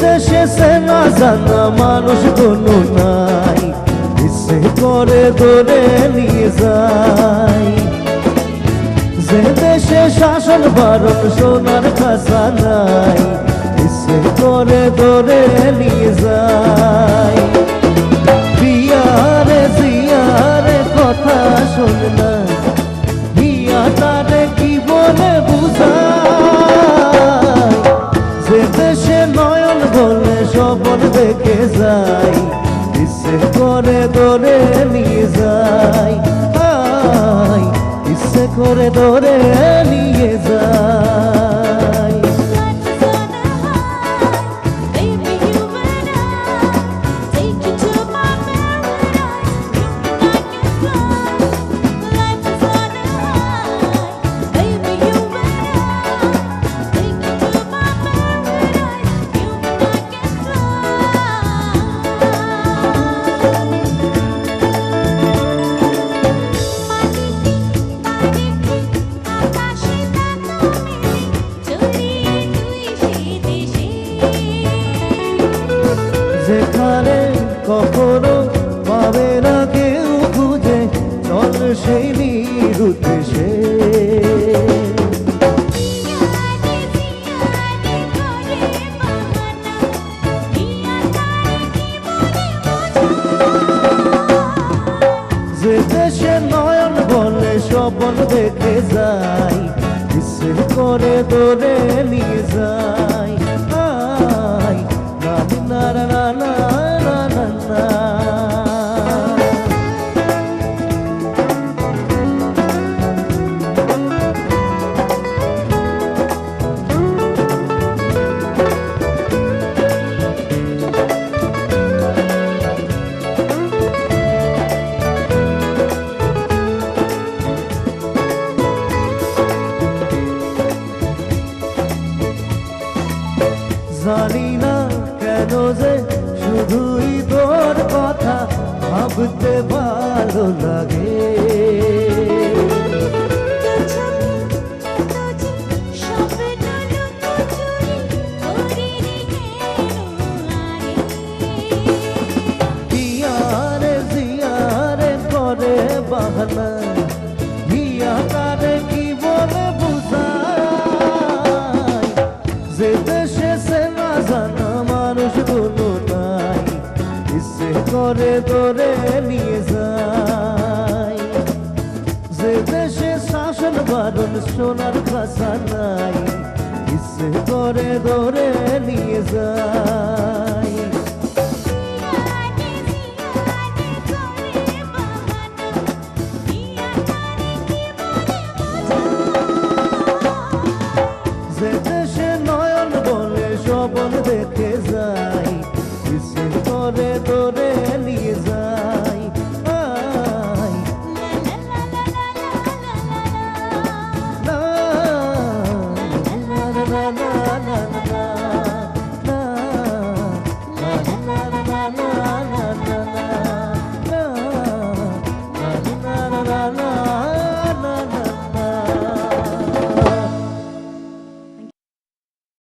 দেশে চেনা জানা মানুষ কোনো নাই, ইচ্ছে করে ধরে নিয়ে যাই। যে দেশে শাসন বারণ সোনার খাসা নাই, ইচ্ছে করে ধরে নিয়ে যাই। বিয়ারে জিয়ারে কথা শোন না, বিয়া তারে কি বলে বুঝাই। যে দেশে নয়ন বলে স্বপন দেখে যাই, ইচ্ছে করে ধরে নিয়ে যাই। ইচ্ছে করে ধরে নিয়ে যাই। যেখানে কখনো পাবে না কেউ খুঁজে, চল সেই নিরুদ্দেশে। যে দেশে নয়ন বলে স্বপন দেখে যাই, ইচ্ছে করে ধরে নিয়ে যাই। না না না না না না না। জানি না কেন যে শুধুই তোর কথা ভাবতে ভালো লাগে। বিয়ারে জিয়ারে করে বাহানা, বিয়া তারে কি বলে বুঝাই। যে দেশে চেনা জানা মানুষ কোনো নাই, ইচ্ছে করে ধরে নিয়ে যাই। যে দেশে শাসন বারণ সোনার খাসা নাই, ইচ্ছে করে ধরে নিয়ে যাই।